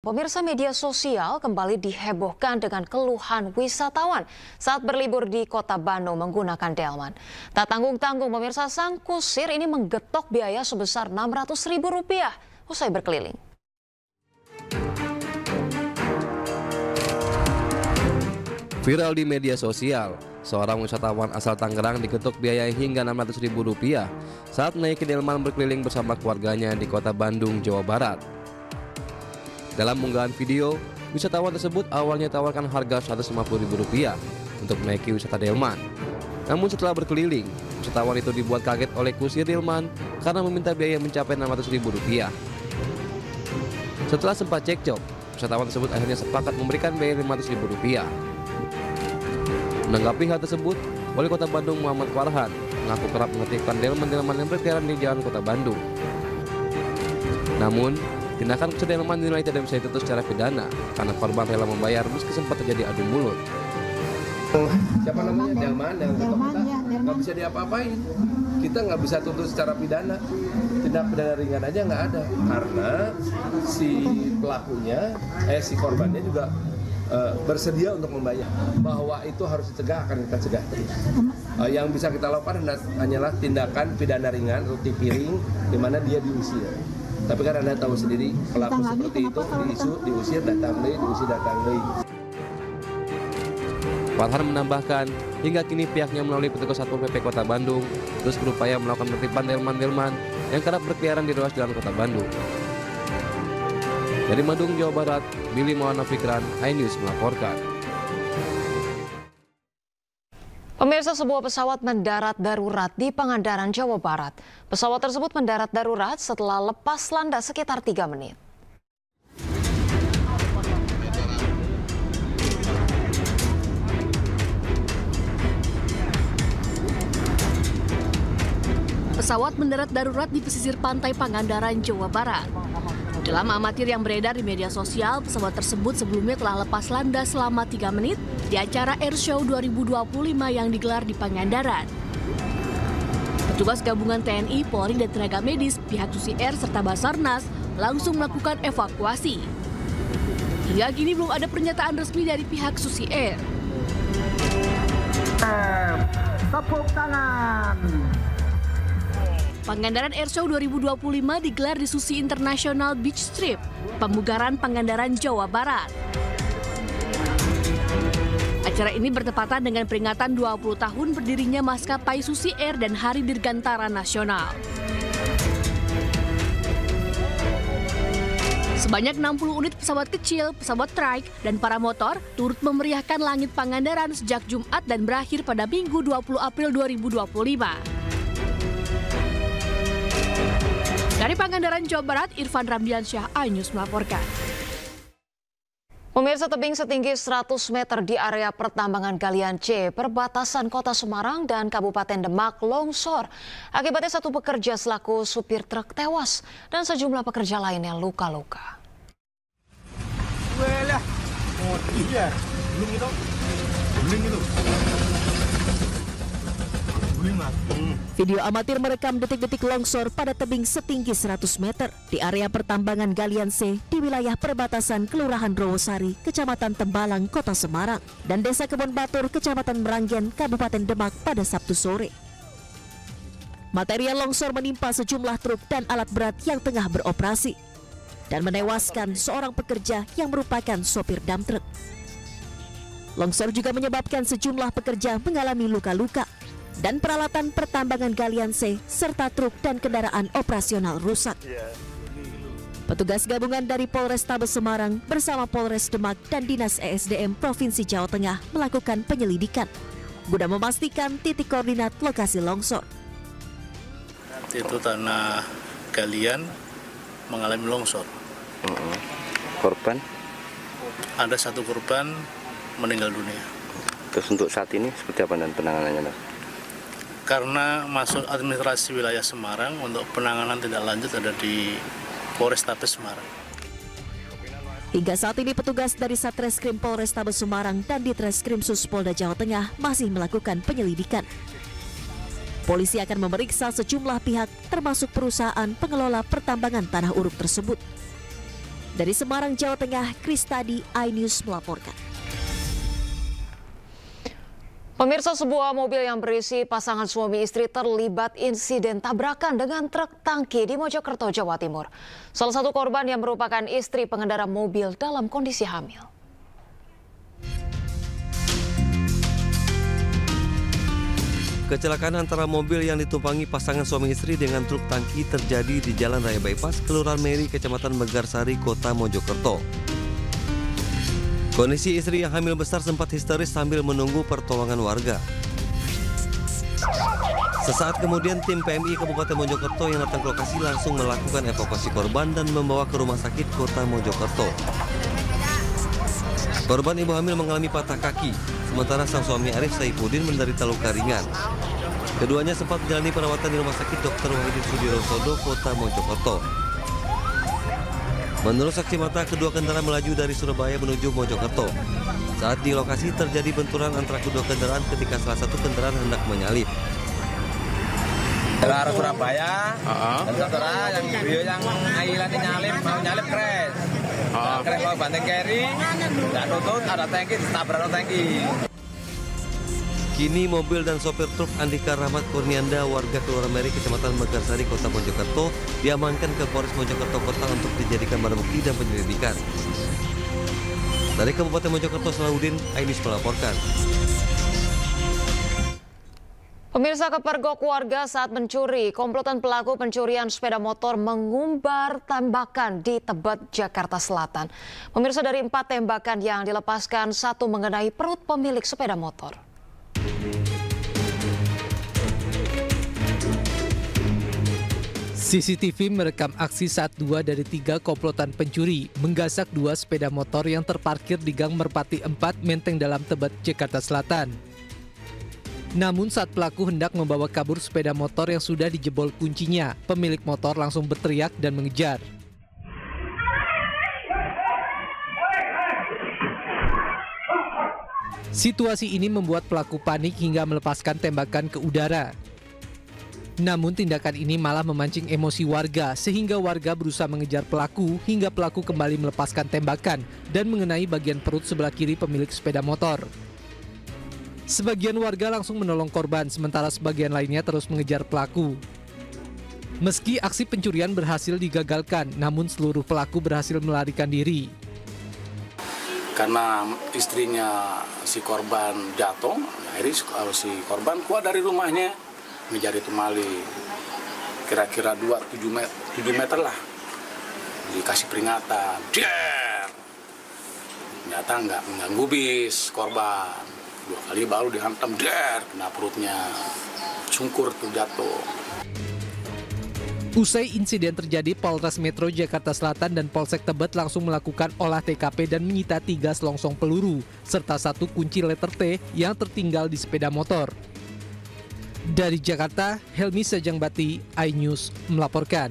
Pemirsa, media sosial kembali dihebohkan dengan keluhan wisatawan saat berlibur di kota Bandung menggunakan delman. Tak tanggung-tanggung, pemirsa, sang kusir ini menggetok biaya sebesar Rp600.000 usai berkeliling. Viral di media sosial, seorang wisatawan asal Tangerang digetok biaya hingga Rp600.000 saat naik delman berkeliling bersama keluarganya di kota Bandung, Jawa Barat. Dalam unggahan video, wisatawan tersebut awalnya tawarkan harga Rp150.000 untuk menaiki wisata delman. Namun setelah berkeliling, wisatawan itu dibuat kaget oleh kusir delman karena meminta biaya mencapai Rp600.000. Setelah sempat cekcok, wisatawan tersebut akhirnya sepakat memberikan biaya Rp500.000. Menanggapi hal tersebut, Wali Kota Bandung Muhammad Farhan mengaku kerap menertibkan delman-delman yang berkeliaran di jalan Kota Bandung. Namun, tindakan kusir delman dinilai tidak bisa dituntut secara pidana karena korban rela membayar meski sempat terjadi adu mulut. Siapa namanya? Delman yang nggak bisa diapa-apain. Kita nggak bisa tuntut secara pidana. Tindak pidana ringan aja nggak ada karena si pelakunya, si korbannya juga bersedia untuk membayar. Bahwa itu harus dicegah, akan kita cegah terus. Yang bisa kita lakukan hanyalah tindakan pidana ringan atau piring di mana dia diusir. Tapi kan Anda tahu sendiri pelaku seperti itu diusir datang deui. Farhan menambahkan, hingga kini pihaknya melalui petugas Satpol PP Kota Bandung terus berupaya melakukan penertiban delman-delman yang kerap berkeliaran di ruas jalan Kota Bandung. Dari Bandung, Jawa Barat, Billy Maulana Fikran, iNews melaporkan. Pemirsa, sebuah pesawat mendarat darurat di Pangandaran, Jawa Barat. Pesawat tersebut mendarat darurat setelah lepas landas sekitar 3 menit. Pesawat mendarat darurat di pesisir pantai Pangandaran, Jawa Barat. Dalam amatir yang beredar di media sosial, pesawat tersebut sebelumnya telah lepas landas selama 3 menit di acara Airshow 2025 yang digelar di Pangandaran. Petugas gabungan TNI, Polri, dan tenaga medis, pihak Susi Air, serta Basarnas langsung melakukan evakuasi. Hingga kini belum ada pernyataan resmi dari pihak Susi Air. Tepuk tangan. Pangandaran Airshow 2025 digelar di Susi International Beach Strip, Pemugaran, Pangandaran, Jawa Barat. Acara ini bertepatan dengan peringatan 20 tahun berdirinya maskapai Susi Air dan Hari Dirgantara Nasional. Sebanyak 60 unit pesawat kecil, pesawat trike, dan paramotor turut memeriahkan langit Pangandaran sejak Jumat dan berakhir pada Minggu 20 April 2025. Dari Pangandaran, Jawa Barat, Irfan Ramdiansyah, iNews melaporkan. Pemirsa, tebing setinggi 100 meter di area pertambangan galian C perbatasan Kota Semarang dan Kabupaten Demak longsor. Akibatnya satu pekerja selaku supir truk tewas dan sejumlah pekerja lainnya luka-luka. Video amatir merekam detik-detik longsor pada tebing setinggi 100 meter di area pertambangan galian C di wilayah perbatasan Kelurahan Rowosari, Kecamatan Tembalang, Kota Semarang, dan Desa Kebon Batur, Kecamatan Meranggen, Kabupaten Demak pada Sabtu sore. Material longsor menimpa sejumlah truk dan alat berat yang tengah beroperasi dan menewaskan seorang pekerja yang merupakan sopir dam truk. Longsor juga menyebabkan sejumlah pekerja mengalami luka-luka dan peralatan pertambangan galian C serta truk dan kendaraan operasional rusak. Petugas gabungan dari Polrestabes Semarang bersama Polres Demak dan Dinas ESDM Provinsi Jawa Tengah melakukan penyelidikan guna memastikan titik koordinat lokasi longsor. Itu tanah galian mengalami longsor. Korban? Ada satu korban meninggal dunia. Terus untuk saat ini seperti apa dan penanganannya, Mas? Karena masuk administrasi wilayah Semarang, untuk penanganan tindak lanjut ada di Polrestabes Semarang. Hingga saat ini petugas dari Satreskrim Polrestabes Semarang dan Ditreskrim Suspolda Jawa Tengah masih melakukan penyelidikan. Polisi akan memeriksa sejumlah pihak termasuk perusahaan pengelola pertambangan tanah uruk tersebut. Dari Semarang, Jawa Tengah, Kristadi, iNews melaporkan. Pemirsa, sebuah mobil yang berisi pasangan suami istri terlibat insiden tabrakan dengan truk tangki di Mojokerto, Jawa Timur. Salah satu korban yang merupakan istri pengendara mobil dalam kondisi hamil. Kecelakaan antara mobil yang ditumpangi pasangan suami istri dengan truk tangki terjadi di Jalan Raya Bypass, Kelurahan Meri, Kecamatan Megarsari, Kota Mojokerto. Kondisi istri yang hamil besar sempat histeris sambil menunggu pertolongan warga. Sesaat kemudian tim PMI Kabupaten Mojokerto yang datang ke lokasi langsung melakukan evakuasi korban dan membawa ke rumah sakit Kota Mojokerto. Korban ibu hamil mengalami patah kaki, sementara sang suami Arif Saifuddin menderita luka ringan. Keduanya sempat menjalani perawatan di Rumah Sakit Dr. Wahidin Sudirosodo, Kota Mojokerto. Menurut saksi mata, kedua kendaraan melaju dari Surabaya menuju Mojokerto. Saat di lokasi terjadi benturan antara kedua kendaraan ketika salah satu kendaraan hendak menyalip. Dari arah Surabaya, dan saudara yang beliau yang ailannya mau nyalip crash. Crash bawa banting kiri, nggak nutut, ada tangki, ditabrak tangki. Kini mobil dan sopir truk Andika Rahmat Kurnianda warga Kelurahan Meri, Kecamatan Megarsari, Kota Mojokerto diamankan ke Polres Mojokerto Kota untuk dijadikan barang bukti dan penyelidikan. Dari Kabupaten Mojokerto, Salahuddin, iNews melaporkan. Pemirsa, kepergok warga saat mencuri. Komplotan pelaku pencurian sepeda motor mengumbar tembakan di Tebet, Jakarta Selatan. Pemirsa, dari 4 tembakan yang dilepaskan, 1 mengenai perut pemilik sepeda motor. CCTV merekam aksi saat 2 dari 3 komplotan pencuri menggasak 2 sepeda motor yang terparkir di Gang Merpati 4, Menteng Dalam, Tebet, Jakarta Selatan. Namun saat pelaku hendak membawa kabur sepeda motor yang sudah dijebol kuncinya, pemilik motor langsung berteriak dan mengejar. Situasi ini membuat pelaku panik hingga melepaskan tembakan ke udara. Namun tindakan ini malah memancing emosi warga sehingga warga berusaha mengejar pelaku hingga pelaku kembali melepaskan tembakan dan mengenai bagian perut sebelah kiri pemilik sepeda motor. Sebagian warga langsung menolong korban sementara sebagian lainnya terus mengejar pelaku. Meski aksi pencurian berhasil digagalkan, namun seluruh pelaku berhasil melarikan diri. Karena istrinya si korban jatuh, akhirnya si korban keluar dari rumahnya mengejar itu maling, kira-kira 7 meter lah, dikasih peringatan, ternyata nggak mengganggu bis korban, 2 kali baru dihantam, kena perutnya, sungkur tuh jatuh. Usai insiden terjadi, Polres Metro Jakarta Selatan dan Polsek Tebet langsung melakukan olah TKP dan menyita 3 selongsong peluru, serta 1 kunci letter T yang tertinggal di sepeda motor. Dari Jakarta, Helmi Sajangbati, iNews melaporkan.